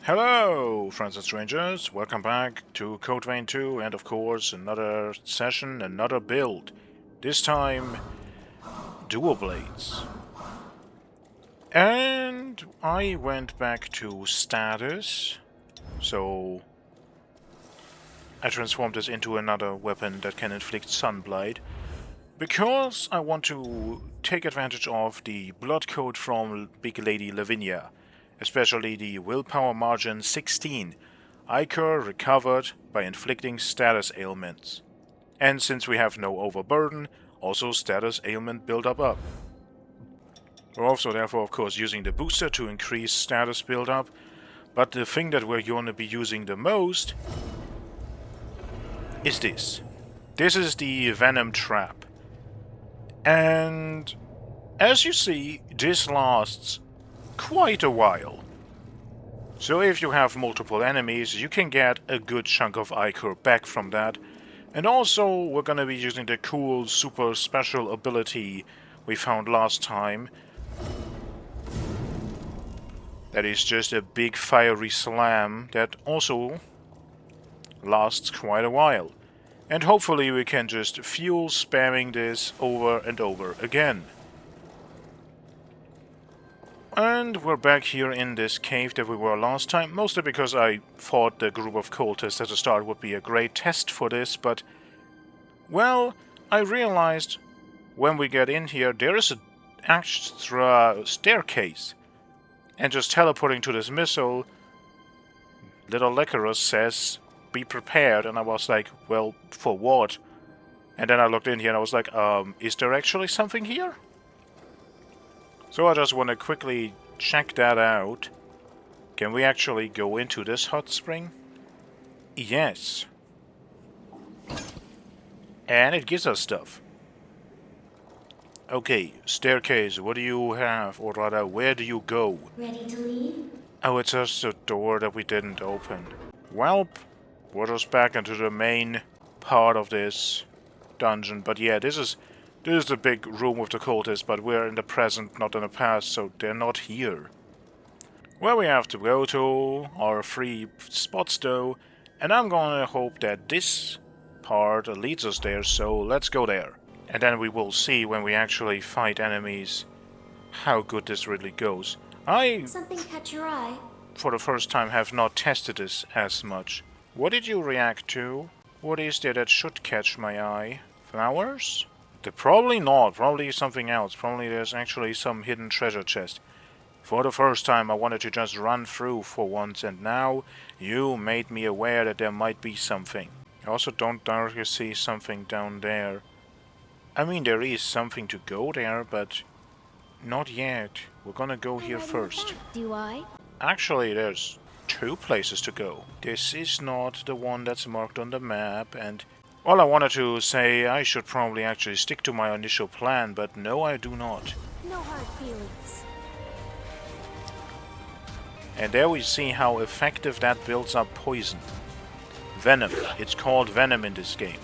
Hello, friends and strangers. Welcome back to Code Vein 2, and of course, another session, another build. This time, dual blades. And I went back to status, so I transformed this into another weapon that can inflict Sunblight, because I want to take advantage of the blood code from Big Lady Lavinia, especially the willpower margin 16. Ichor recovered by inflicting status ailments. And since we have no overburden, also status ailment build-up up. We're also therefore of course using the booster to increase status build-up, but the thing that we're going to be using the most is this. This is the Venom Trap. And as you see, this lasts quite a while. So if you have multiple enemies, you can get a good chunk of Ichor back from that. And also, we're gonna be using the cool super special ability we found last time. That is just a big fiery slam that also lasts quite a while. And hopefully we can just fuel spamming this over and over again. And we're back here in this cave that we were last time, mostly because I thought the group of cultists at the start would be a great test for this, but... well, I realized when we get in here there is an extra staircase. And just teleporting to this missile, little Licorice says, be prepared, and I was like, well, for what? And then I looked in here and I was like, is there actually something here? So I just want to quickly check that out. Can we actually go into this hot spring? Yes. And it gives us stuff. Okay, staircase, what do you have? Or rather, where do you go? Ready to leave? Oh, it's just a door that we didn't open. Welp, put us back into the main part of this dungeon. But yeah, this is the big room with the cultists, but we're in the present, not in the past, so they're not here. Where we have to go to are 3 spots though, and I'm gonna hope that this part leads us there, so let's go there. And then we will see when we actually fight enemies how good this really goes. Something catch your eye? For the first time, have not tested this as much. What did you react to? What is there that should catch my eye? Flowers? Probably not. Probably something else. Probably there's actually some hidden treasure chest. For the first time I wanted to just run through for once, and now you made me aware that there might be something. I also don't directly see something down there. I mean, there is something to go there, but not yet. We're gonna go here first. Do I? Actually, there's 2 places to go. This is not the one that's marked on the map, and... well, I wanted to say I should probably actually stick to my initial plan, but no, I do not. No hard feelings. And there we see how effective that builds up poison. Venom. It's called Venom in this game.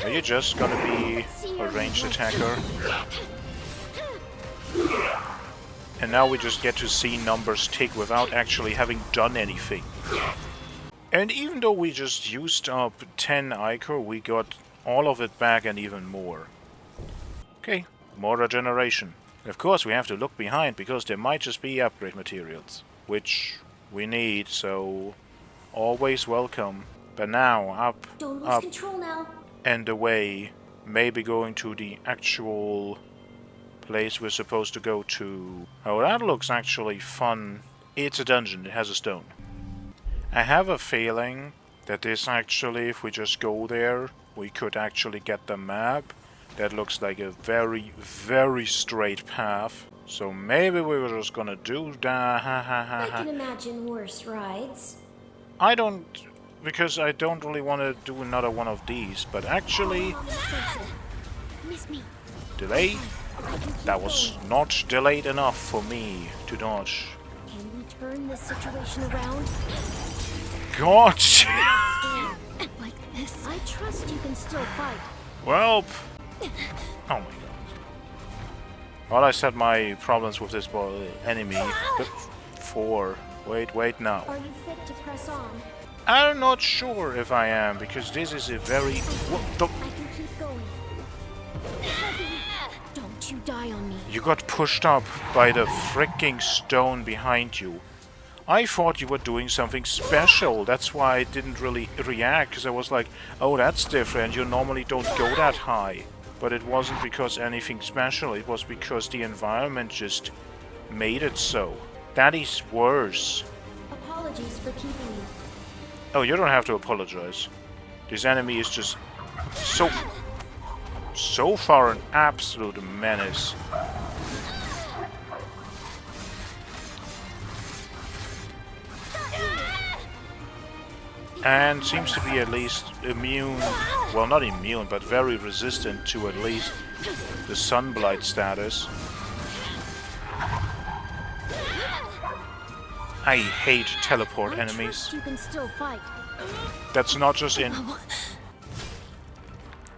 Are you just gonna be a ranged attacker? And now we just get to see numbers tick without actually having done anything. And even though we just used up 10 Ichor, we got all of it back and even more. Okay, more regeneration. Of course we have to look behind, because there might just be upgrade materials. Which we need, so always welcome. But now, up, Don't lose up, control now. and away. Maybe going to the actual place we're supposed to go to. Oh, that looks actually fun. It's a dungeon, it has a stone. I have a feeling that this actually, if we just go there, we could actually get the map. That looks like a very, very straight path. So maybe we were just gonna do that. I can imagine worse rides. I don't... because I don't really want to do another one of these, but actually... Miss me. delay? That was not delayed enough for me to dodge. Can we turn this situation around? God! Like this. I trust you can still fight. Welp! Oh my god. Well, I said my problems with this enemy, but before. Wait now. Are you fit to press on? I'm not sure if I am, because this is a very... What the... I can keep going. Don't you die on me. You got pushed up by the freaking stone behind you. I thought you were doing something special. That's why I didn't really react, because I was like, oh, that's different. You normally don't go that high. But it wasn't because anything special. It was because the environment just made it so. That is worse. Apologies for keeping you. Oh, you don't have to apologize. This enemy is just so far an absolute menace. And seems to be at least immune, well, not immune, but very resistant to at least the sunblight status. I hate teleport enemies. You can still fight. That's not just in...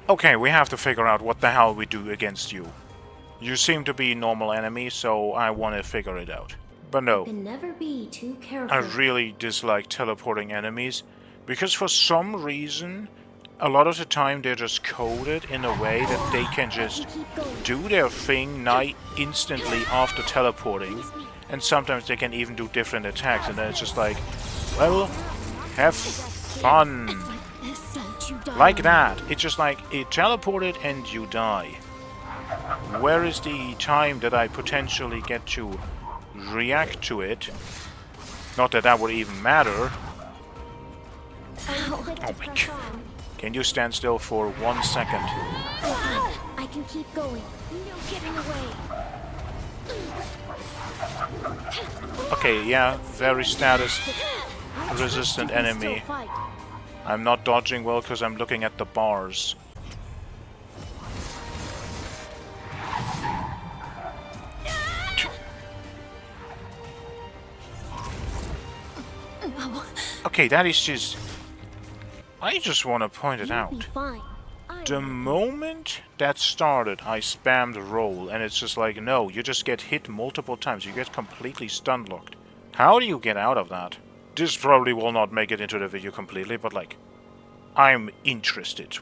Okay, we have to figure out what the hell we do against you. You seem to be normal enemy, so I want to figure it out. But no, You can never be too careful. I really dislike teleporting enemies, because for some reason, a lot of the time they're just coded in a way that they can just do their thing instantly after teleporting, and sometimes they can even do different attacks, and then it's just like, well, have fun. Don't you die Like on that. It's just like, it teleported and you die. Where is the time that I potentially get to react to it? Not that that would even matter. Oh my God. Can you stand still for 1 second? I can keep going. No getting away. Okay, yeah, very status resistant You can enemy. still fight. I'm not dodging well because I'm looking at the bars. Okay, that is just... I just want to point it You'll out. be fine. The moment that started, I spammed roll, and it's just like, no, you just get hit multiple times. You get completely stun locked. How do you get out of that? This probably will not make it into the video completely, but like, I'm interested.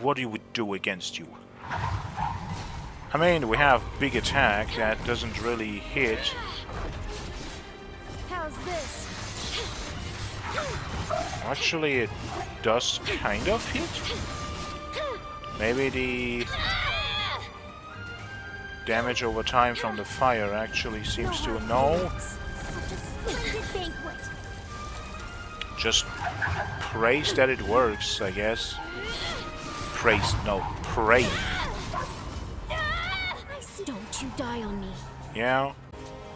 What do you do against you? I mean, we have big attack that doesn't really hit. How's this? Actually, it does kind of hit. Maybe the damage over time from the fire actually seems to... No. Just praise that it works, I guess. Praise, no, pray. Don't you die on me. Yeah,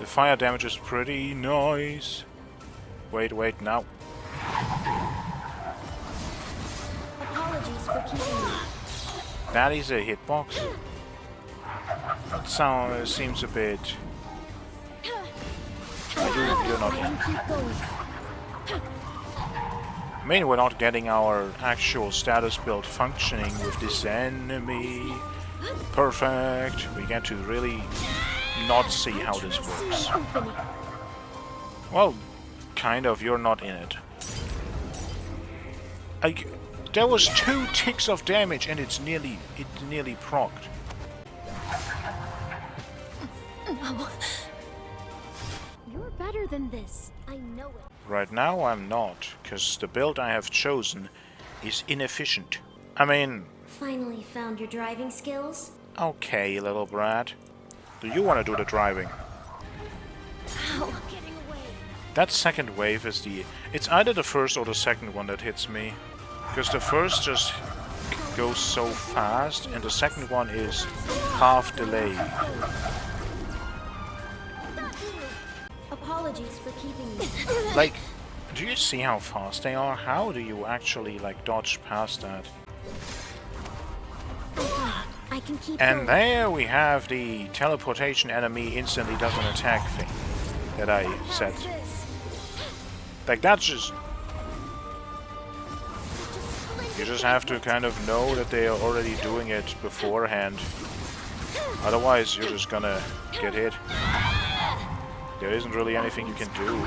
the fire damage is pretty nice. Wait, now. Apologies for keeping you. That is a hitbox. That seems a bit... You're not in. Keep going. I mean, we're not getting our actual status build functioning with this enemy. Perfect. We get to really not see how this works. Open it. Well, kind of. You're not in it. There was 2 ticks of damage and it nearly procced. No. You're better than this. I know it. Right now I'm not, because the build I have chosen is inefficient. I mean, Finally found your driving skills? okay, little brat. Do you want to do the driving? Ow. Getting away. That second wave is it's either the first or the second one that hits me. Because the first just goes so fast, and the second one is half delayed. Apologies for keeping you. Like, do you see how fast they are? How do you actually, like, dodge past that? I can keep And going. there we have the teleportation enemy instantly does an attack thing that I said. How's this? Like, that's just... You just have to kind of know that they are already doing it beforehand. Otherwise, you're just gonna get hit. there isn't really anything you can do.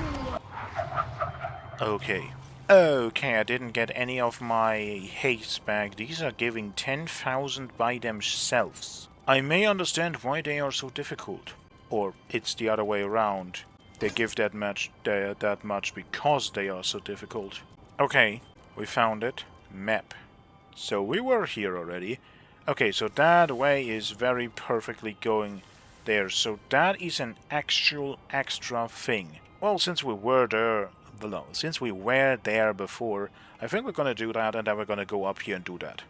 Okay. Okay, I didn't get any of my haste back. These are giving 10,000 by themselves. I may understand why they are so difficult. Or it's the other way around. They give that much because they are so difficult. Okay, we found it. Map. So we were here already. Okay, so that way is very perfectly going there. So that is an actual extra thing. Well, since we were there before, I think we're gonna do that, and then we're gonna go up here and do that.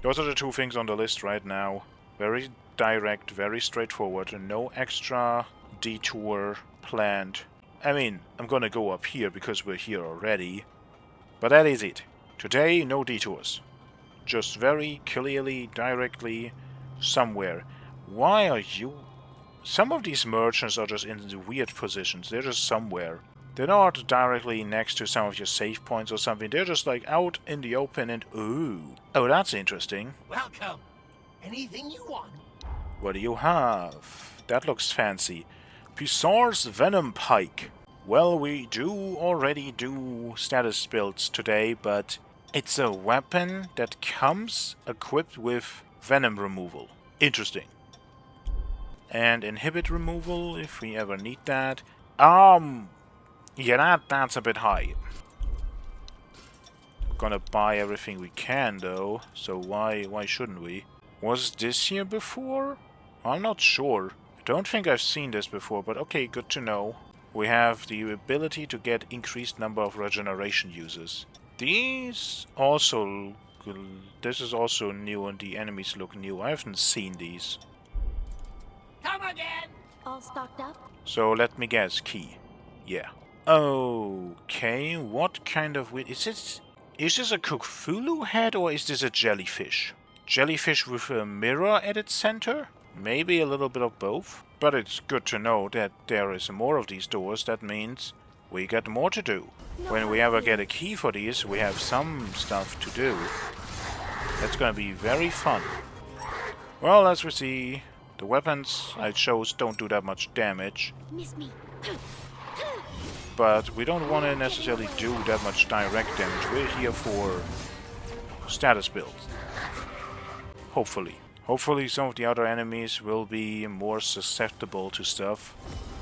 Those are the two things on the list right now. Very direct, very straightforward, and no extra detour planned. I mean, I'm gonna go up here because we're here already. But that is it. Today, no detours. Just very clearly, directly, somewhere. Why are you... Some of these merchants are just in the weird positions. They're just somewhere. They're not directly next to some of your save points or something. They're just like out in the open and ooh. Oh, that's interesting. Welcome. Anything you want? What do you have? That looks fancy. Pisar's Venom Pike. Well, we already do status builds today, but it's a weapon that comes equipped with venom removal. Interesting. And inhibit removal, if we ever need that. Yeah, that's a bit high. We're gonna buy everything we can, though, so why shouldn't we? Was this here before? I'm not sure. I don't think I've seen this before, but okay, good to know. We have the ability to get increased number of regeneration users. This is also new and the enemies look new. I haven't seen these. Come again. All stocked up? So let me guess, key. Yeah. Okay, what kind of... Is this a Cthulhu head or is this a jellyfish? Jellyfish with a mirror at its center? Maybe a little bit of both. But it's good to know that there is more of these doors. That means we got more to do. When we ever get a key for these, we have some stuff to do. That's gonna be very fun. Well, as we see, the weapons I chose don't do that much damage. Miss me. But we don't want to necessarily do that much direct damage. We're here for status builds. Hopefully. Hopefully some of the other enemies will be more susceptible to stuff.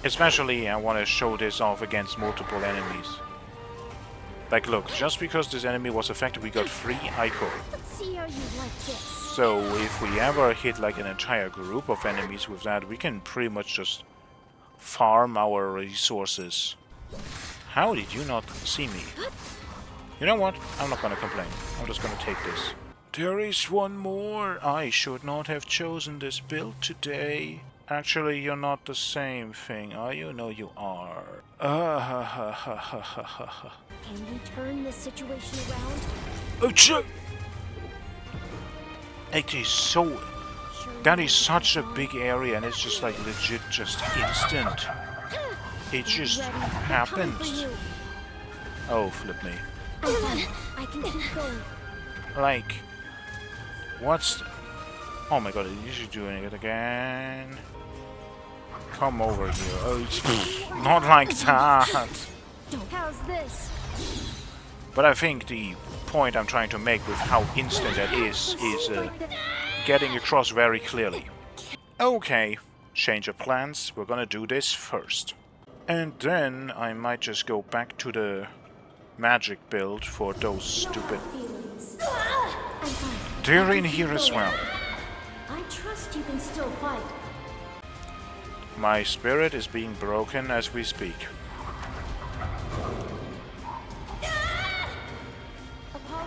Especially, I want to show this off against multiple enemies. Like, look, just because this enemy was affected, we got 3 Ico. Let's see how you like this. So, if we ever hit like an entire group of enemies with that, we can pretty much just farm our resources. How did you not see me? You know what? I'm not gonna complain. I'm just gonna take this. There is one more. I should not have chosen this build today. Actually, you're not the same thing, are you? No, you are. Can we turn this situation around? Oh, shit! It is so... That is such a big area, and it's just like legit just instant. It just happens. Oh, flip me. I can keep going. Like... What's... Oh my god, you should doing it again. Come over here. Oh, it's not like that. How's this? But I think the point I'm trying to make with how instant that is getting across very clearly. Okay, change of plans. We're gonna do this first. And then I might just go back to the magic build for those stupid... They're in here as well. I trust you can still fight. My spirit is being broken as we speak.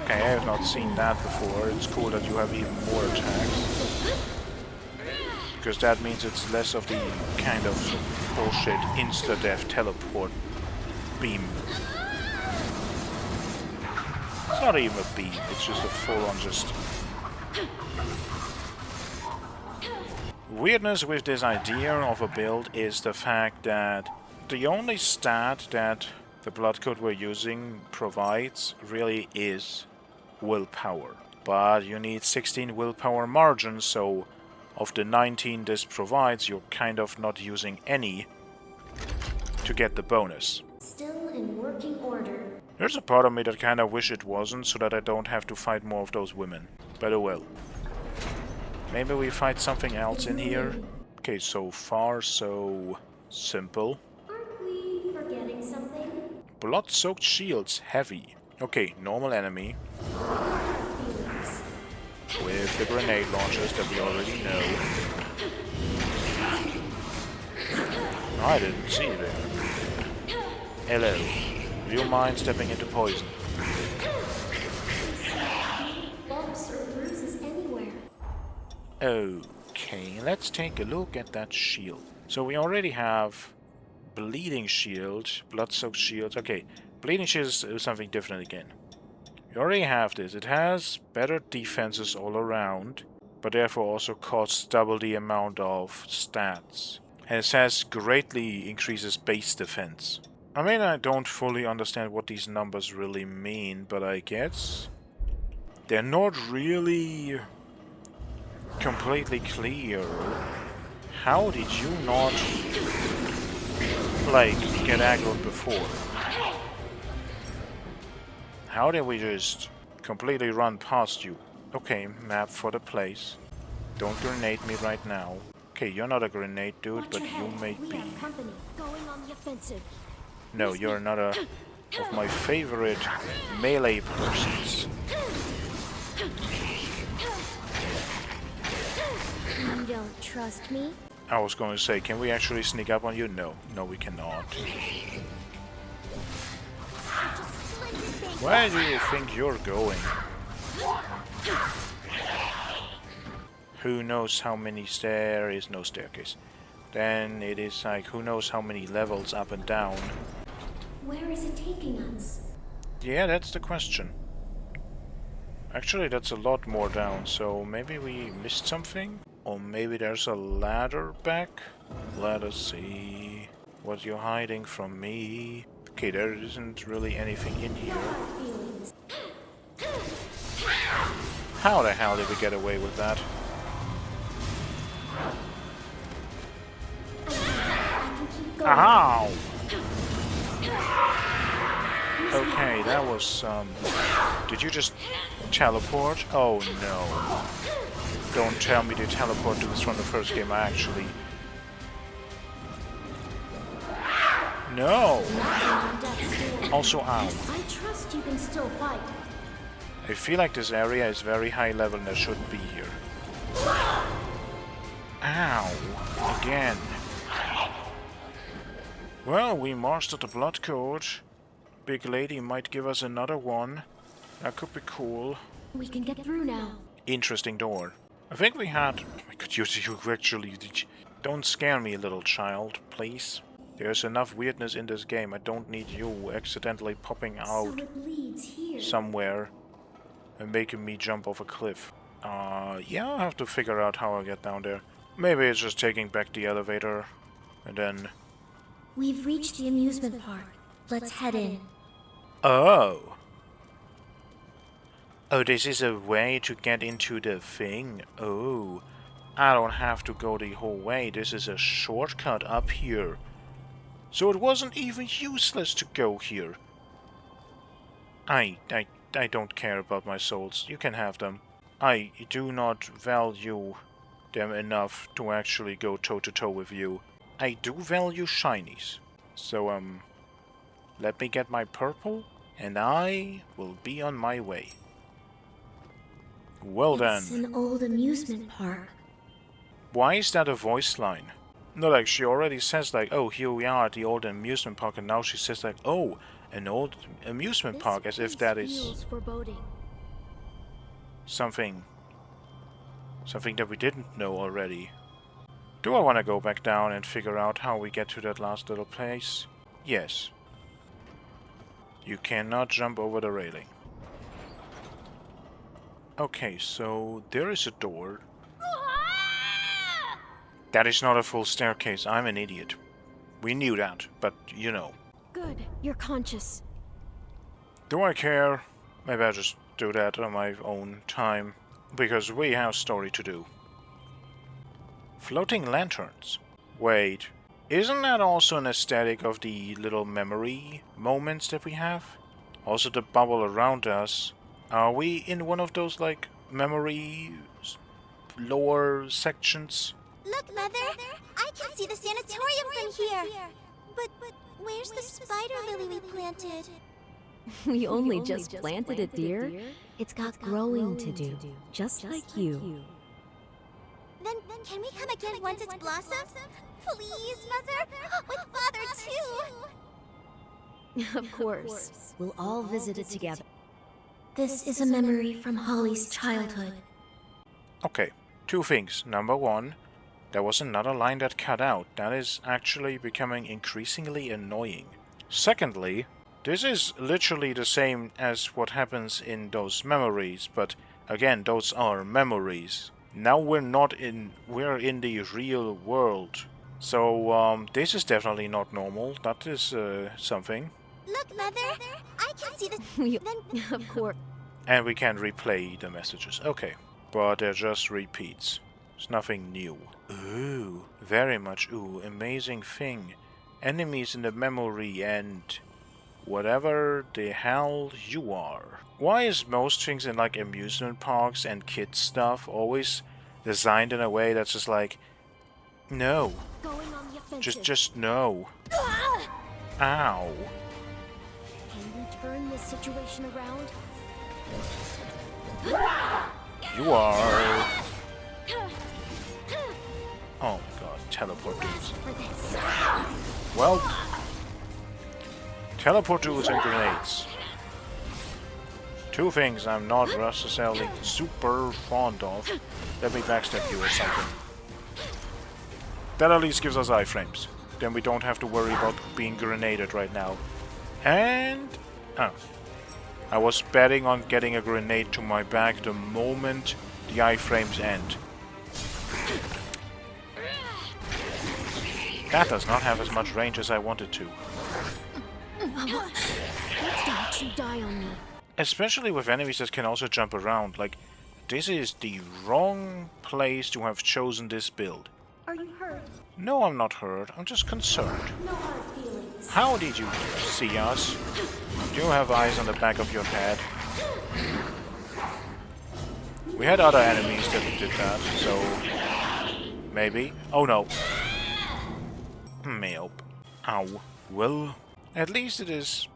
Okay, I have not seen that before. It's cool that you have even more attacks. Because that means it's less of the kind of bullshit insta-death teleport beam. It's not even a beam, it's just a full-on just... Weirdness with this idea of a build is the fact that the only stat that the blood code we're using provides really is willpower. But you need 16 willpower margins, so of the 19 this provides, you're kind of not using any. to get the bonus. Still in working order. There's a part of me that kinda wish it wasn't, so that I don't have to fight more of those women. But oh well. Maybe we fight something else in here? Okay, so far so simple. Aren't we forgetting something? Blood-soaked shields, heavy. Okay, normal enemy. Feelings. With the grenade launchers that we already know. I didn't see you there. Hello. Do you mind stepping into poison? Bumps or bruises anywhere. Okay, let's take a look at that shield. So we already have bleeding shield, blood-soaked shield. Okay, bleeding shield is something different again. We already have this. It has better defenses all around, but therefore also costs double the amount of stats. And it says greatly increases base defense. I mean, I don't fully understand what these numbers really mean, but I guess they're not really completely clear. How did you not, like, get aggroed before? How did we just completely run past you? Okay, map for the place. Don't grenade me right now. Okay, you're not a grenade dude, Watch but your you head. may We be. have company. Going on the offensive. No, you're another of my favorite melee persons. You don't trust me? I was going to say, can we actually sneak up on you? No. No, we cannot. Where do you think you're going? Who knows how many there is no staircase. Then it is like, who knows how many levels up and down. Where is it taking us? Yeah, that's the question. Actually, that's a lot more down, so maybe we missed something? Or maybe there's a ladder back? Let us see. What you're hiding from me? Okay, there isn't really anything in here. Feelings. How the hell did we get away with that? I can keep going. Ow! Okay, that was, did you just teleport? Oh no. Don't tell me they teleport to this from the first game, I actually... No! Also, ow. I trust you can still fight. I feel like this area is very high level and I shouldn't be here. Ow! Again. Well, we mastered the blood code. Big lady might give us another one. That could be cool. We can get through now. Interesting door. I think we had... Oh my god, you actually... Don't scare me, little child, please. There's enough weirdness in this game. I don't need you accidentally popping out So it leads here. somewhere and making me jump off a cliff. Yeah, I'll have to figure out how I get down there. Maybe it's just taking back the elevator and then... We've reached the amusement park. Let's head in. Oh! Oh, this is a way to get into the thing. Oh. I don't have to go the whole way. This is a shortcut up here. So it wasn't even useless to go here. I don't care about my souls. You can have them. I do not value them enough to actually go toe-to-toe with you. I do value shinies. So, let me get my purple, and I will be on my way. Well It's then. an old amusement park. Why is that a voice line? No, like, she already says, like, oh, here we are at the old amusement park, and now she says, like, oh, an old amusement park, as if that is foreboding. something that we didn't know already. Do I want to go back down and figure out how we get to that last little place? Yes. You cannot jump over the railing. Okay, so there is a door. That is not a full staircase. I'm an idiot. We knew that, but you know. Good, you're conscious. Do I care? Maybe I'll just do that on my own time. Because we have story to do. Floating lanterns. Wait, Isn't that also an aesthetic of the little memory moments that we have? Also the bubble around us. Are we in one of those, like, memory lower sections? Look, Mother! I can see the sanatorium from here! But where's the spider lily we planted? We only just planted it, dear. It's got growing to do, just like you. Then can we come again once it's blossomed? Please, Mother! With Father, too! Of course. We'll all visit it together. This is a memory from Holly's childhood. Okay, two things. Number one, there was another line that cut out. That is actually becoming increasingly annoying. Secondly, this is literally the same as what happens in those memories, but again, those are memories. Now we're in the real world. So, this is definitely not normal. That is, something. Look, Mother! I can see the... Of course. And we can replay the messages. Okay. But they're just repeats. It's nothing new. Ooh, very much ooh. Amazing thing. Enemies in the memory and... whatever the hell you are. Why is most things in, like, amusement parks and kids stuff always designed in a way that's just like... no. Going on the offensive. Just no. Ow. Can we turn this situation around? You are... oh my god, teleport dudes. For this. Well... teleport dudes and grenades. Two things I'm not necessarily super fond of. Let me backstab you or something. That at least gives us iframes. Then we don't have to worry about being grenaded right now. And... oh. I was betting on getting a grenade to my back the moment the iframes end. That does not have as much range as I wanted to. Don't you die on me. Especially with enemies that can also jump around. Like, this is the wrong place to have chosen this build. Are you hurt? No, I'm not hurt. I'm just concerned. No hard feelings. How did you see us? Do you have eyes on the back of your head? We had other enemies that did that, so... maybe? Oh no. Nope. Ow. Well, at least it is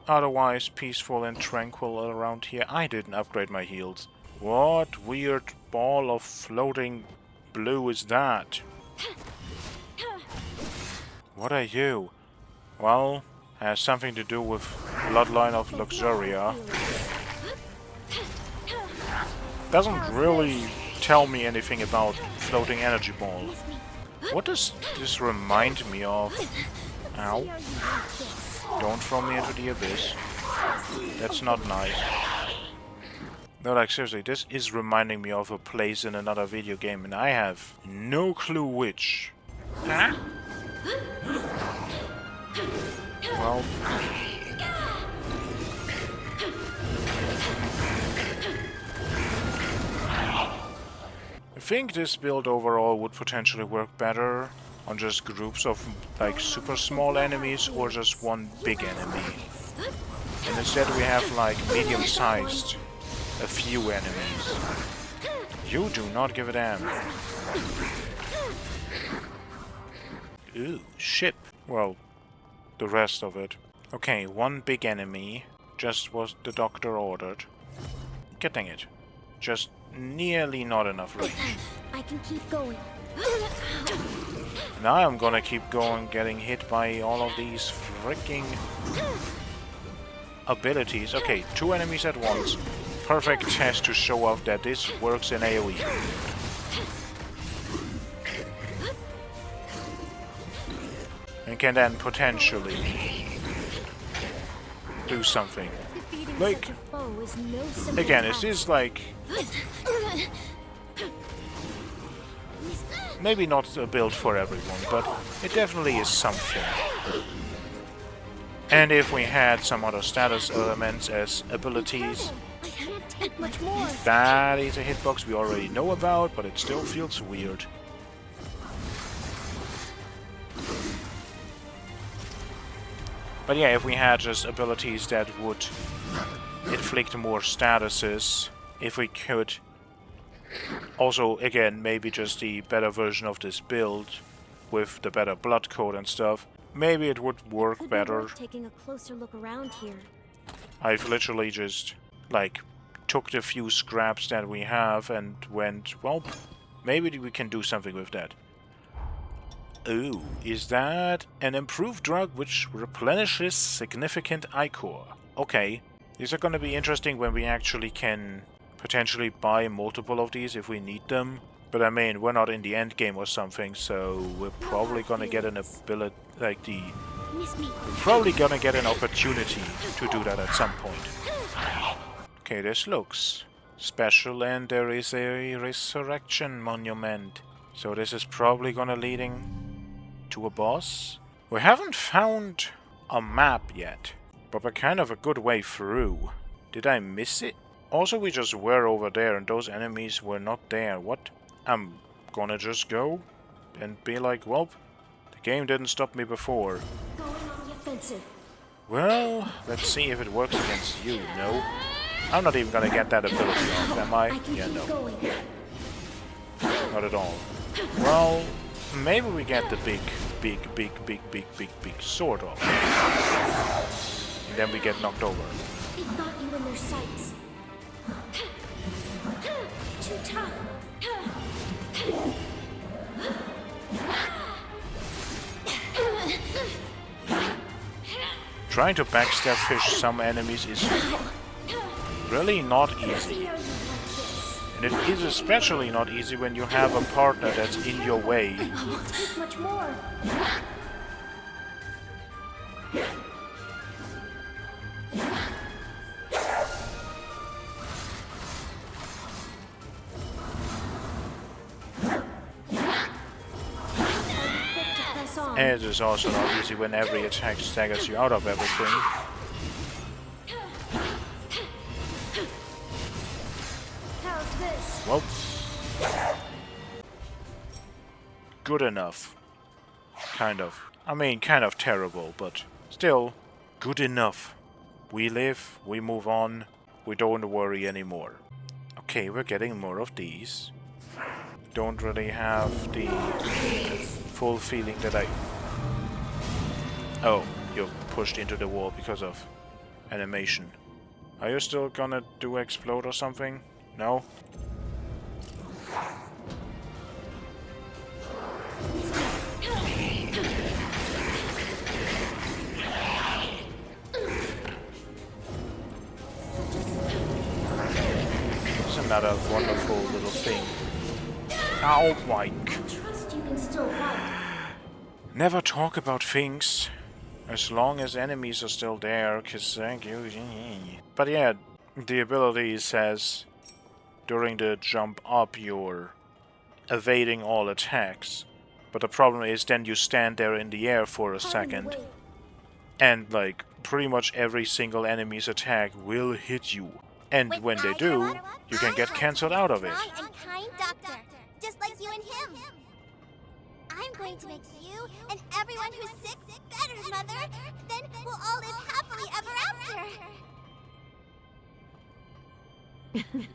otherwise peaceful and tranquil around here. I didn't upgrade my heals. What weird ball of floating blue is that? What are you? Well, has something to do with Bloodline of Luxuria. Doesn't really tell me anything about floating energy ball. What does this remind me of? Ow. Don't throw me into the abyss. That's not nice. No, like seriously, this is reminding me of a place in another video game, and I have no clue which. Huh? Well... I think this build overall would potentially work better on just groups of like super small enemies or just one big enemy. And instead we have like medium-sized, a few enemies. You do not give a damn. Ooh, ship. Well, the rest of it. Okay, one big enemy, just what the doctor ordered. Getting it. Just nearly not enough range. I can keep going. Now I'm gonna keep going, getting hit by all of these freaking abilities. Okay, 2 enemies at once. Perfect test to show off that this works in AoE. And can then potentially do something. Like, again, is this like... maybe not a build for everyone, but it definitely is something. And if we had some other status elements as abilities, that is a hitbox we already know about, but it still feels weird. But yeah, if we had just abilities that would inflict more statuses, if we could... Also, again, maybe just the better version of this build, with the better blood code and stuff, maybe it would work Could better. be worth taking a closer look around here. I've literally just, like, took the few scraps that we have and went, well, maybe we can do something with that. Ooh, is that an improved drug which replenishes significant ichor? Okay, these are gonna be interesting when we actually can potentially buy multiple of these if we need them. But I mean, we're not in the end game or something, so we're probably gonna get an ability, like Miss me. we're probably gonna get an opportunity to do that at some point. Okay, this looks special, and there is a resurrection monument. So this is probably gonna leading to a boss. We haven't found a map yet, but we're kind of a good way through. Did I miss it? Also, we just were over there and those enemies were not there. What? I'm gonna just go and be like, well, the game didn't stop me before. Going on the offensive. Well, let's see if it works against you. No? I'm not even gonna get that ability off, am I? Yeah, no. Not at all. Well, maybe we get the big sword off. And then we get knocked over. They got you in their sights. Too tough. Trying to backstab fish some enemies is really not easy. And it is especially not easy when you have a partner that's in your way. Won't take much more. And it is also not easy when every attack staggers you out of everything. How's this? Well, good enough. Kind of. I mean, kind of terrible, but still good enough. We live, we move on, we don't worry anymore. Okay, we're getting more of these. Don't really have the full feeling that I... Oh, you're pushed into the wall because of animation. Are you still gonna do explode or something? No? It's another wonderful little thing. Oh my god. Trust you can still fight. Never talk about things as long as enemies are still there, cause thank you. But yeah, the ability says during the jump up you're evading all attacks. But the problem is then you stand there in the air for a second. And like pretty much every single enemy's attack will hit you. And when they do, you can get cancelled out of it. Strong and kind doctor, just like you and him. I'm going to make you and everyone who's sick better, Mother. Then we'll all live happily ever after.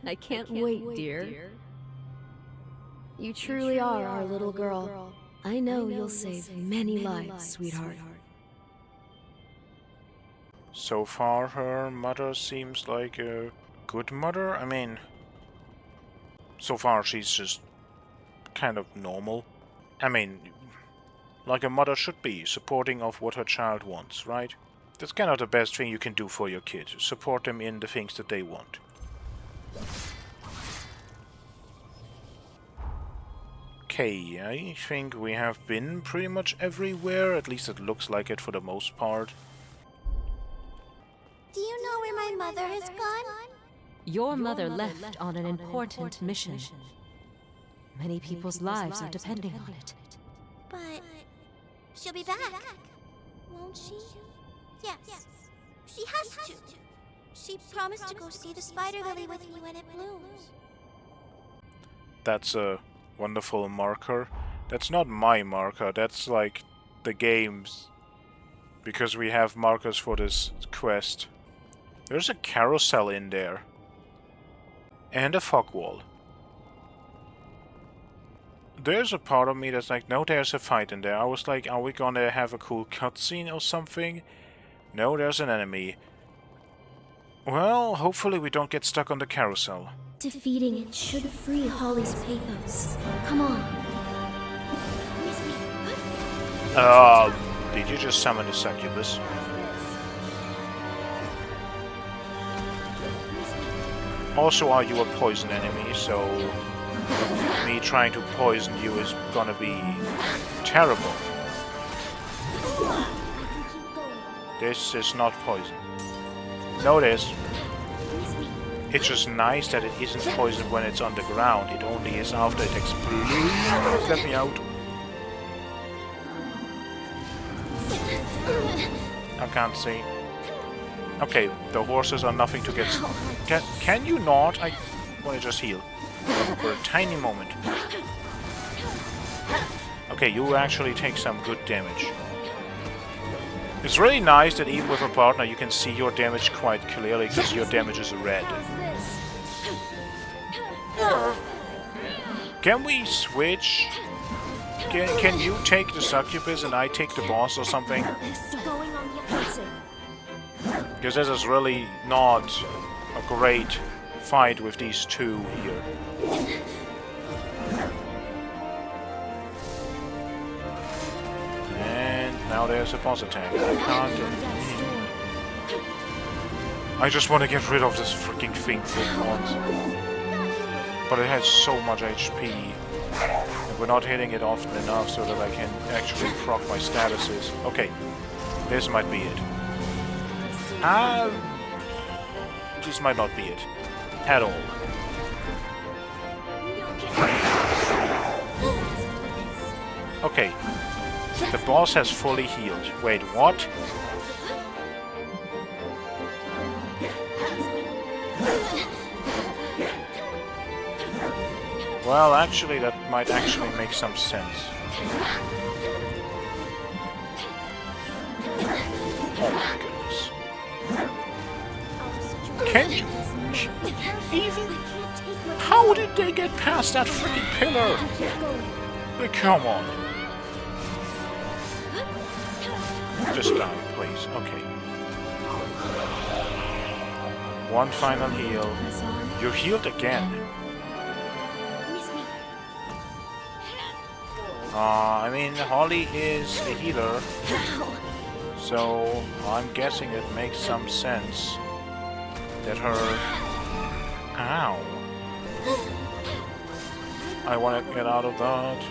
I can't wait, dear. You truly are our little girl. I know you'll save many lives, sweetheart. So far, her mother seems like a good mother. I mean, so far she's just kind of normal. I mean, like a mother should be, supporting of what her child wants, right? That's kind of the best thing you can do for your kid. Support them in the things that they want. Okay, I think we have been pretty much everywhere. At least it looks like it for the most part. Do you know where my mother has gone? Your mother left on an important mission. Many people's lives are depending on it. But she'll be back, won't she? Yes, she has to. She promised to go see the spider lily with me when it blooms. That's a wonderful marker. That's not my marker, that's like the game's because we have markers for this quest. There's a carousel in there. And a fog wall. There's a part of me that's like, no, there's a fight in there. I was like, are we gonna have a cool cutscene or something? No, there's an enemy. Well, hopefully we don't get stuck on the carousel. Defeating it should free Holly's pathos. Come on. Did you just summon a succubus? Also, are you a poison enemy, so me trying to poison you is gonna be terrible. This is not poison. Notice, it's just nice that it isn't poison when it's on the ground. It only is after it explodes. Let me out. I can't see. Okay, the horses are nothing to get... Can you not? I want to just heal. For a tiny moment. Okay, you actually take some good damage. It's really nice that even with a partner you can see your damage quite clearly, because your damage is red. Can we switch? Can you take the succubus and I take the boss or something? Because this is really not a great fight with these two here. And now there's a boss attack. I can't... I just want to get rid of this freaking thing for once. But it has so much HP. And we're not hitting it often enough so that I can actually proc my statuses. Okay, this might be it. This might not be it. At all. Okay. The boss has fully healed. Wait, what? Well, actually, that might actually make some sense. Oh my goodness. Can you even... How did they get past that freaking pillar? Like, come on. Just die, please. Okay. One final heal. You healed again. I mean, Holly is a healer. So, I'm guessing it makes some sense that her... Ow. I want to get out of that.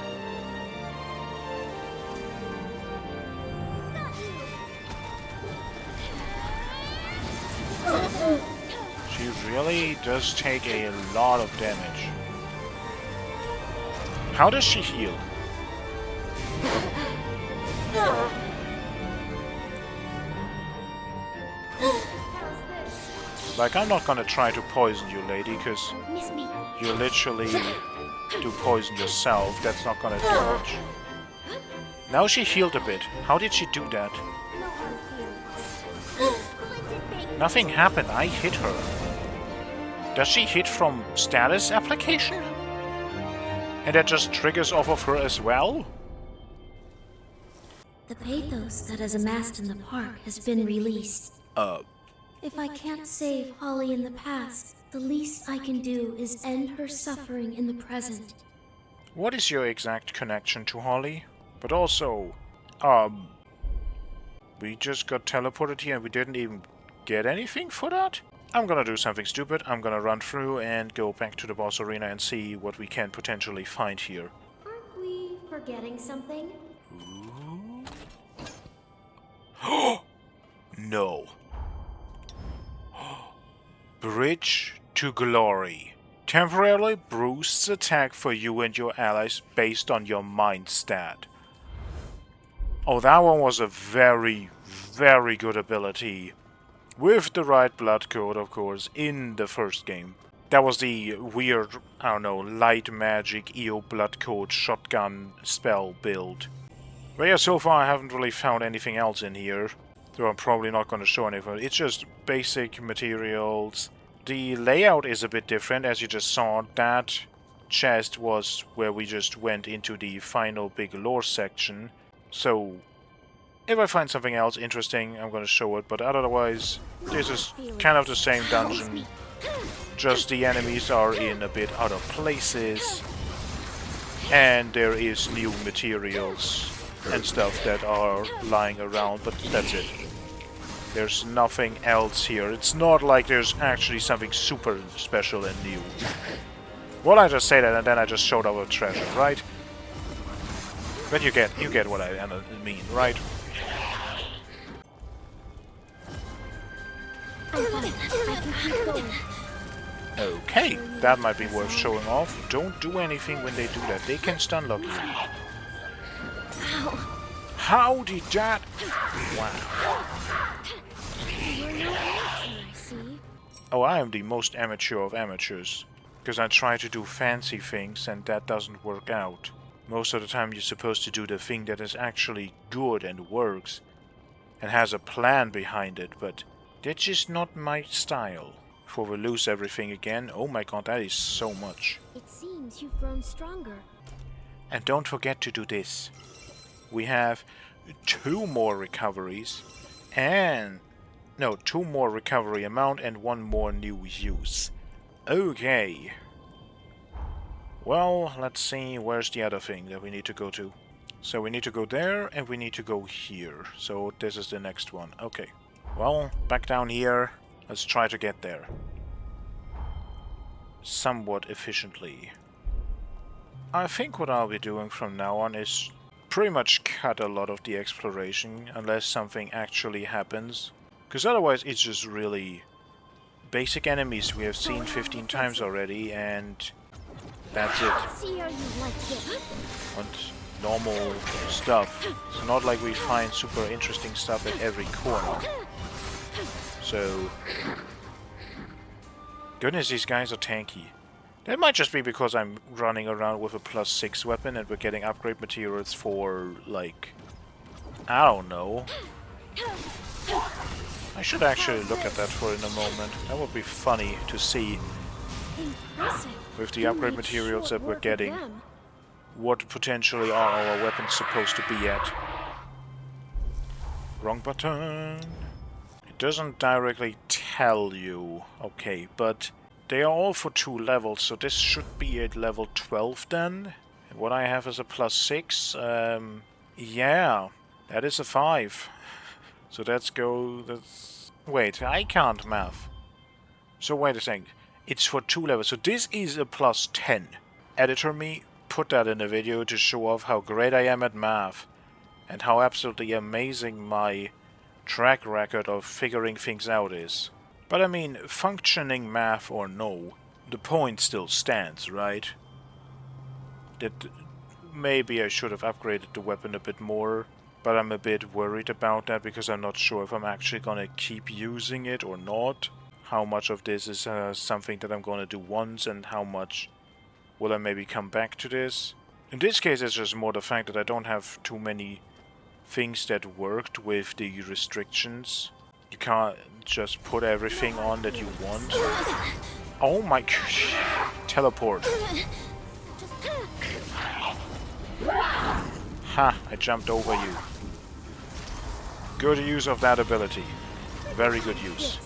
She really does take a lot of damage. How does she heal? Like, I'm not gonna try to poison you, lady, because you literally do poison yourself. That's not gonna dodge. Now she healed a bit. How did she do that? Nothing happened. I hit her. Does she hit from status application? And that just triggers off of her as well? The pathos that has amassed in the park has been released. If I can't save Holly in the past, the least I can do is end her suffering in the present. What is your exact connection to Holly? But also, we just got teleported here and we didn't even get anything for that? I'm gonna do something stupid. I'm gonna run through and go back to the boss arena and see what we can potentially find here. Aren't we forgetting something? No. Bridge to Glory. Temporarily boosts attack for you and your allies based on your mind stat. Oh, that one was a very, very good ability. With the right blood code, of course, in the first game. That was the weird, I don't know, light magic EO blood code shotgun spell build. But yeah, so far I haven't really found anything else in here. So I'm probably not going to show anything. It's just basic materials. The layout is a bit different, as you just saw. That chest was where we just went into the final big lore section. So if I find something else interesting, I'm going to show it. But otherwise, this is kind of the same dungeon. Just the enemies are in a bit other places. And there is new materials and stuff that are lying around, but that's it. There's nothing else here. It's not like there's actually something super special and new. Well, I just say that and then I just showed off a treasure, right? But you get what I mean, right? Okay, that might be worth showing off. Don't do anything when they do that. They can stun lock you. How did that... Wow. Oh, I am the most amateur of amateurs. Because I try to do fancy things and that doesn't work out. Most of the time you're supposed to do the thing that is actually good and works. And has a plan behind it, but that's just not my style. Before we lose everything again. Oh my god, that is so much. It seems you've grown stronger. And don't forget to do this. We have 2 more recoveries and... No, 2 more recovery amount and 1 more new use. Okay. Well, let's see, where's the other thing that we need to go to? So we need to go there and we need to go here. So this is the next one. Okay. Well, back down here. Let's try to get there. Somewhat efficiently. I think what I'll be doing from now on is pretty much cut a lot of the exploration unless something actually happens. Because otherwise it's just really basic enemies we have seen 15 times already and that's it. And normal stuff. It's not like we find super interesting stuff at every corner. So... Goodness, these guys are tanky. That might just be because I'm running around with a +6 weapon and we're getting upgrade materials for, like... I don't know. I should actually look at that for in a moment. That would be funny to see. With the upgrade materials that we're getting. What potentially are our weapons supposed to be at? Wrong button. It doesn't directly tell you. Okay, but they are all for 2 levels, so this should be at level 12 then. And what I have is a +6. Yeah, that is a 5. So let's go... Wait, I can't math. So wait a second. It's for 2 levels. So this is a +10. Editor me, put that in the video to show off how great I am at math. And how absolutely amazing my track record of figuring things out is. But I mean, functioning math or no, the point still stands, right? That maybe I should have upgraded the weapon a bit more. But I'm a bit worried about that because I'm not sure if I'm actually gonna keep using it or not. How much of this is something that I'm gonna do once and how much will I maybe come back to this. In this case it's just more the fact that I don't have too many things that worked with the restrictions. You can't just put everything on that you want. Oh my gosh. Teleport. Ha! I jumped over you. Good use of that ability. Very good use.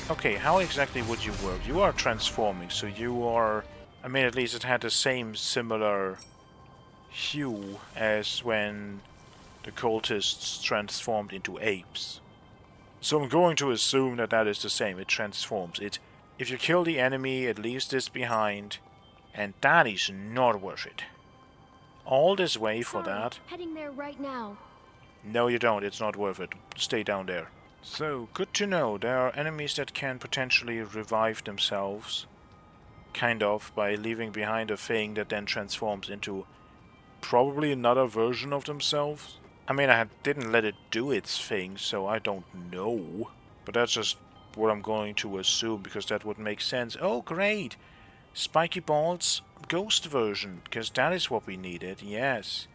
Okay, how exactly would you work? You are transforming, so you are... I mean, at least it had the same similar hue as when the cultists transformed into apes. So I'm going to assume that that is the same. It transforms. If you kill the enemy, it leaves this behind, and that is not worth it. All this way for that? Heading there right now. No, you don't. It's not worth it. Stay down there. So, good to know. There are enemies that can potentially revive themselves. Kind of, by leaving behind a thing that then transforms into probably another version of themselves. I mean, I didn't let it do its thing, so I don't know. But that's just what I'm going to assume, because that would make sense. Oh, great! Spiky Balls Ghost version, because that is what we needed, yes.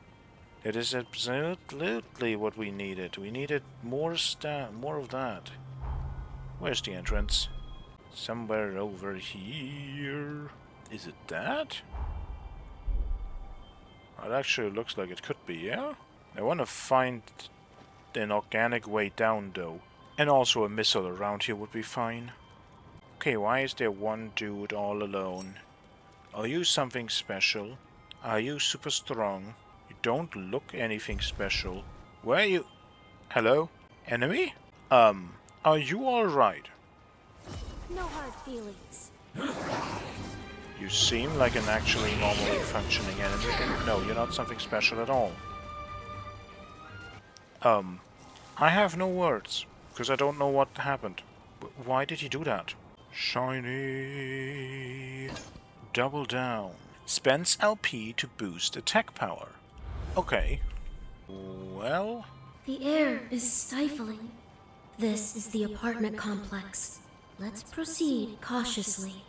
It is absolutely what we needed. We needed more of that. Where's the entrance? Somewhere over here. Is it that? It actually looks like it could be, yeah? I want to find an organic way down, though. And also a missile around here would be fine. Okay, why is there one dude all alone? Are you something special? Are you super strong? You don't look anything special. Where are you? Hello? Enemy? Are you alright? No hard feelings. You seem like an actually normally functioning enemy. No, you're not something special at all. I have no words, because I don't know what happened. Why did he do that? Shiny. Double down. Spends LP to boost attack power. Okay. Well... The air is stifling. This is the apartment complex. Let's proceed cautiously.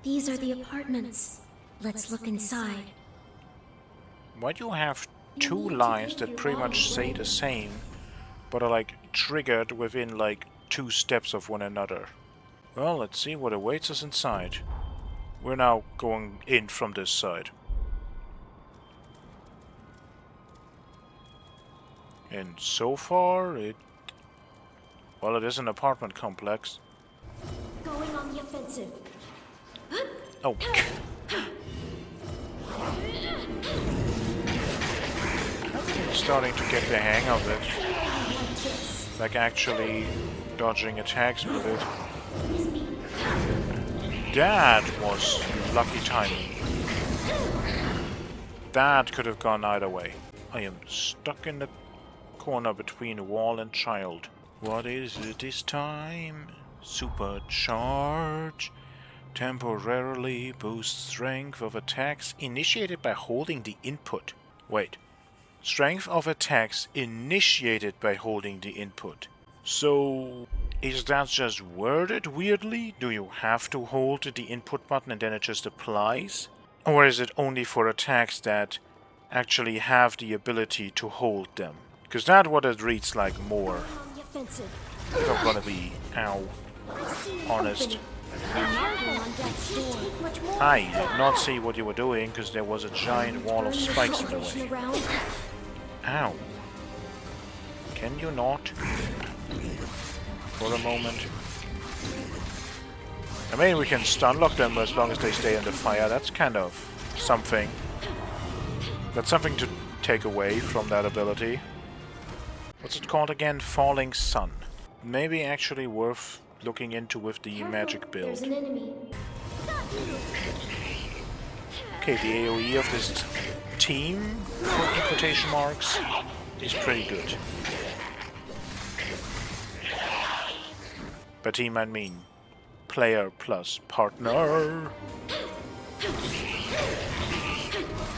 These are the apartments. Let's look inside. Why do you have two lines that pretty much say the same, but are like triggered within like 2 steps of one another? Well, let's see what awaits us inside. We're now going in from this side. And so far, well, it is an apartment complex. Going on the offensive. Oh. I'm starting to get the hang of it. Like actually dodging attacks with it. That was lucky timing. That could have gone either way. I am stuck in the corner between wall and child. What is it this time? Supercharge. Temporarily boosts strength of attacks initiated by holding the input. Wait. Strength of attacks initiated by holding the input. So, is that just worded weirdly? Do you have to hold the input button and then it just applies? Or is it only for attacks that actually have the ability to hold them? Because that's what it reads like more. If I'm gonna be, honest. I did not see what you were doing because there was a giant wall of spikes in the way. Ow. Can you not? For a moment. I mean, we can stun lock them as long as they stay under fire. That's kind of something. That's something to take away from that ability. What's it called again? Falling Sun. Maybe actually worth looking into with the magic build. Okay, the AoE of this team, in quotation marks, is pretty good. By team I mean player plus partner.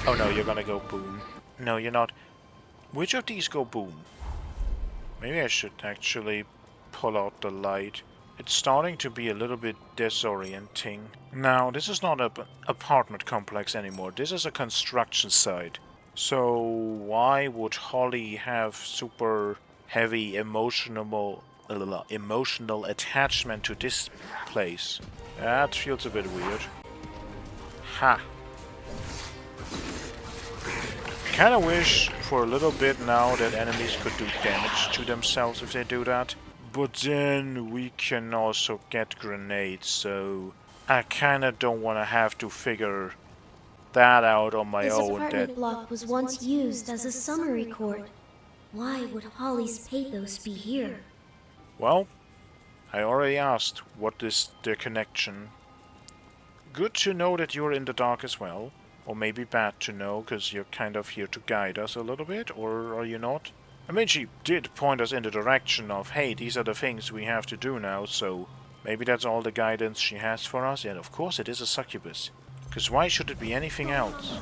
Oh no, you're gonna go boom. No, you're not. Which of these go boom? Maybe I should actually pull out the light. It's starting to be a little bit disorienting. Now, this is not an apartment complex anymore. This is a construction site. So, why would Holly have super heavy emotional attachment to this place? That feels a bit weird. Ha! Kinda wish for a little bit now that enemies could do damage to themselves if they do that. But then we can also get grenades, so I kinda don't wanna have to figure that out on my own. This apartment block was once used as a summary court. Why would Holly's pathos be here? Well, I already asked what is their connection. Good to know that you're in the dark as well. Or maybe bad to know, because you're kind of here to guide us a little bit, or are you not? I mean, she did point us in the direction of, hey, these are the things we have to do now, so maybe that's all the guidance she has for us. And of course it is a succubus. Because why should it be anything else?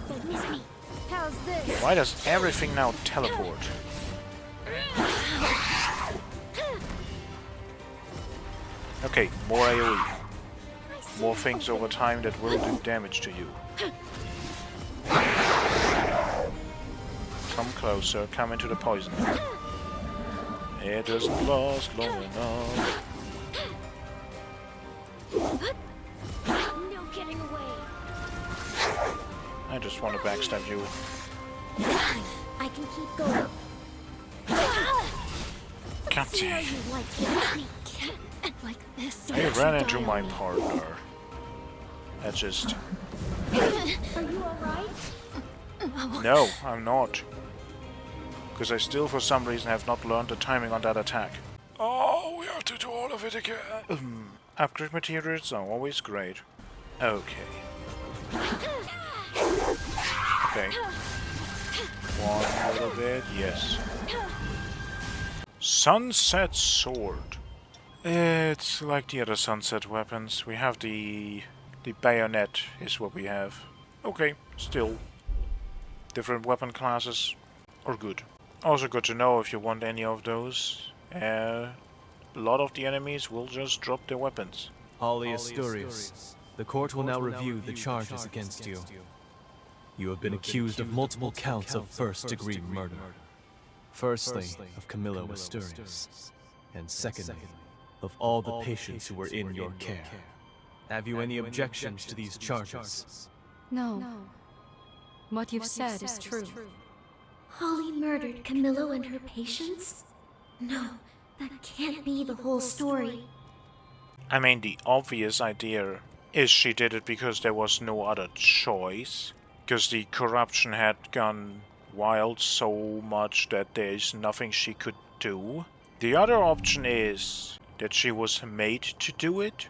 Why does everything now teleport? Okay, more AoE. More things over time that will do damage to you. Come closer, come into the poison. It doesn't last long enough. No getting away. I just want to backstab you. I can keep going. God See how damn. you like this. Like this. So I that ran you into die my on me. partner. That just... Are you alright? No, I'm not. Because I still, for some reason, have not learned the timing on that attack. Oh, we have to do all of it again. Upgrade materials are always great. Okay. Okay. One little bit, yes. Sunset Sword. It's like the other sunset weapons. We have the bayonet is what we have. Okay, still. Different weapon classes are good. Also good to know if you want any of those. A lot of the enemies will just drop their weapons. Holly Asturias, the court will now review the charges against you. You have been accused of multiple counts of first-degree murder. Firstly, of Camillo Asturias, and secondly, of all the patients who were in your care. Have you any objections to these charges? No. What you've said is true. Holly murdered Camillo and her patients? No, that can't be the whole story. I mean, the obvious idea is she did it because there was no other choice. Because the corruption had gone wild so much that there's nothing she could do. The other option is that she was made to do it.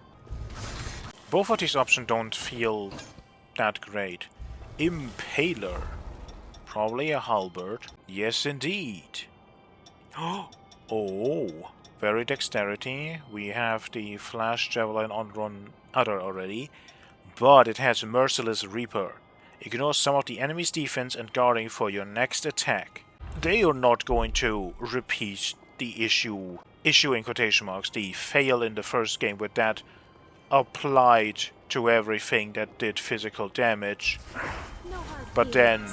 Both of these options don't feel that great. Impaler. Probably a halberd. Yes, indeed. Oh, very dexterity. We have the flash javelin on run other already. But it has Merciless Reaper. Ignore some of the enemy's defense and guarding for your next attack. They are not going to repeat the issue in quotation marks, the fail in the first game with that applied to everything that did physical damage, but then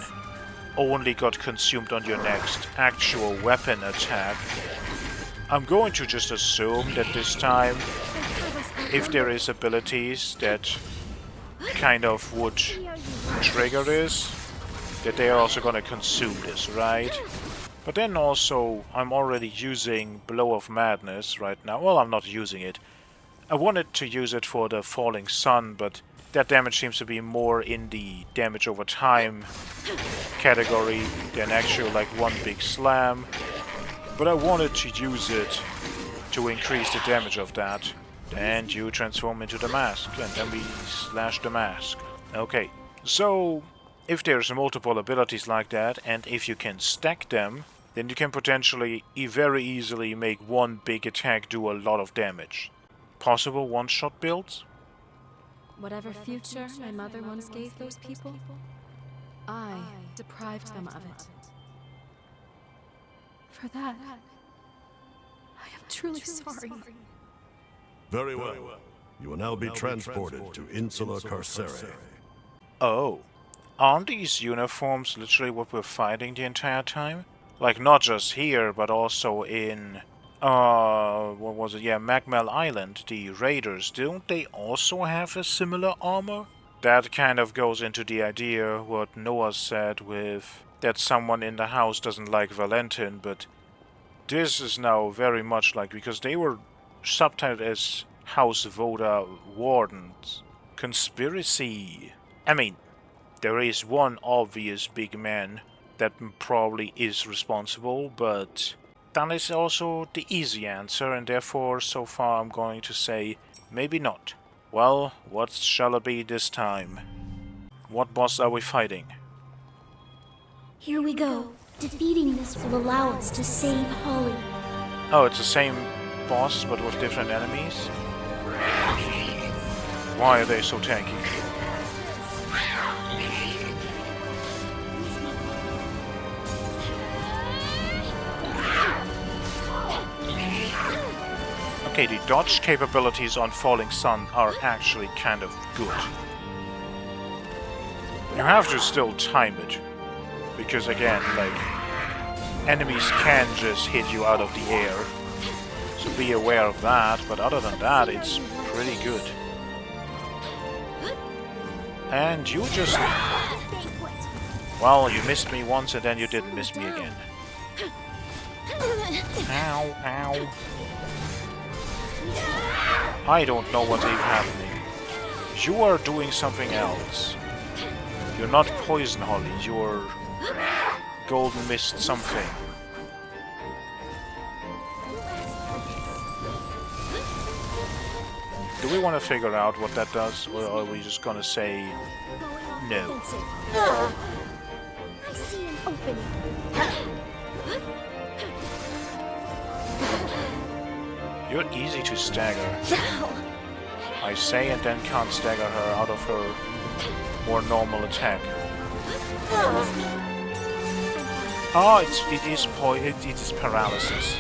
only got consumed on your next actual weapon attack. I'm going to just assume that this time, if there is abilities that kind of would trigger this, that they are also going to consume this, right? But then also, I'm already using Blow of Madness right now. Well, I'm not using it. I wanted to use it for the Falling Sun, but that damage seems to be more in the damage over time category than actual like one big slam. But I wanted to use it to increase the damage of that. And you transform into the mask, and then we slash the mask. Okay, so if there's multiple abilities like that, and if you can stack them, then you can potentially very easily make one big attack do a lot of damage. Possible one-shot builds? Whatever future my mother once gave those people, I deprived them of it. For that, I am truly sorry. Very well. You will now be transported to Insula Carcere. Oh. Aren't these uniforms literally what we're fighting the entire time? Like, not just here, but also in... what was it? Yeah, Magmel Island, the Raiders. Don't they also have a similar armor? That kind of goes into the idea what Noah said with... that someone in the house doesn't like Valentin, but... this is now very much like... because they were subtitled as House Voda Wardens. Conspiracy. I mean, there is one obvious big man that probably is responsible, but that is also the easy answer, and therefore, so far, I'm going to say maybe not. Well, what shall it be this time? What boss are we fighting? Here we go. Defeating this will allow us to save Holly. Oh, it's the same boss, but with different enemies? Why are they so tanky? Okay, the dodge capabilities on Falling Sun are actually kind of good. You have to still time it. Because again, like, enemies can just hit you out of the air. So be aware of that, but other than that, it's pretty good. And you just... Well, you missed me once and then you didn't miss me again. Ow, ow. I don't know what's even happening. You are doing something else. You're not poison holly, you're golden mist something. Do we want to figure out what that does, or are we just gonna say no? I see an opening. You're easy to stagger. I say and then can't stagger her out of her more normal attack. Oh, it is paralysis.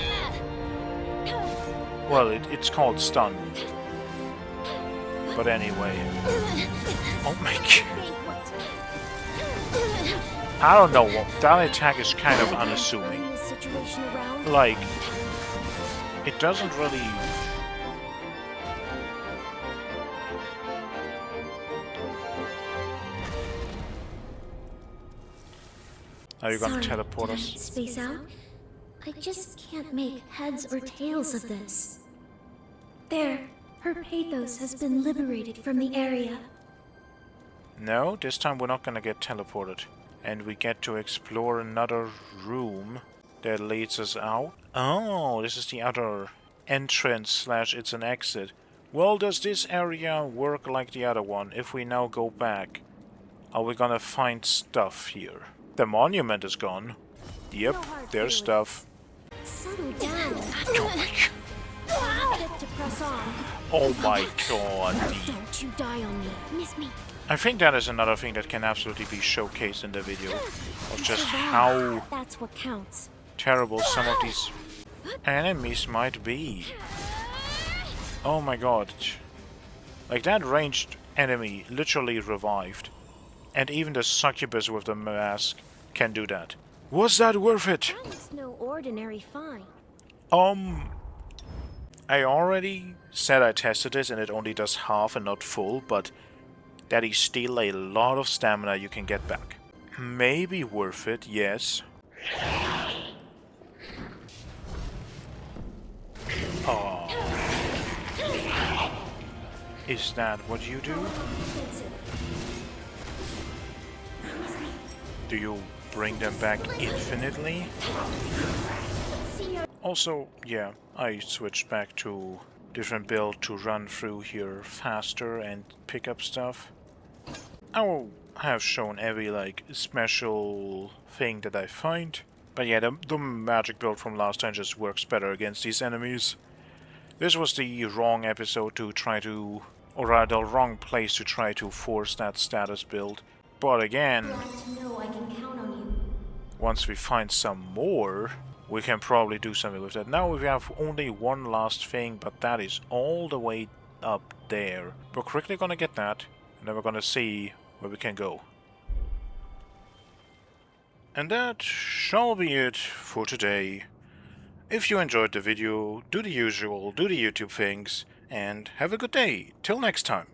Well, it's called stun. But anyway. Oh my god. I don't know, that attack is kind of unassuming. Like, it doesn't really... Are you gonna teleport us? Space out? I just can't make heads or tails of this. There, her pathos has been liberated from the area. No, this time we're not gonna get teleported. And we get to explore another room that leads us out. Oh, this is the other entrance / it's an exit. Well, does this area work like the other one? If we now go back, are we gonna find stuff here? The monument is gone. Yep, there's stuff. Settle down. Oh my god. Get to press on. Oh my god. Don't you die on me. Miss me. I think that is another thing that can absolutely be showcased in the video. Of just how That's what counts. terrible some of these enemies might be. Oh my god. Like, that ranged enemy literally revived. And even the succubus with the mask can do that. Was that worth it? That's no ordinary find. I already said I tested this and it only does half and not full, but that is still a lot of stamina you can get back. Maybe worth it, yes. Oh. Is that what you do? Do you bring them back infinitely? Also, yeah, I switched back to different build to run through here faster and pick up stuff. I will have shown every, like, special thing that I find. But yeah, the magic build from last time just works better against these enemies. This was the wrong episode to try to... or rather, the wrong place to try to force that status build. But again, once we find some more, we can probably do something with that. Now we have only one last thing, but that is all the way up there. We're quickly gonna get that, and then we're gonna see where we can go. And that shall be it for today. If you enjoyed the video, do the usual, do the YouTube things, and have a good day. Till next time.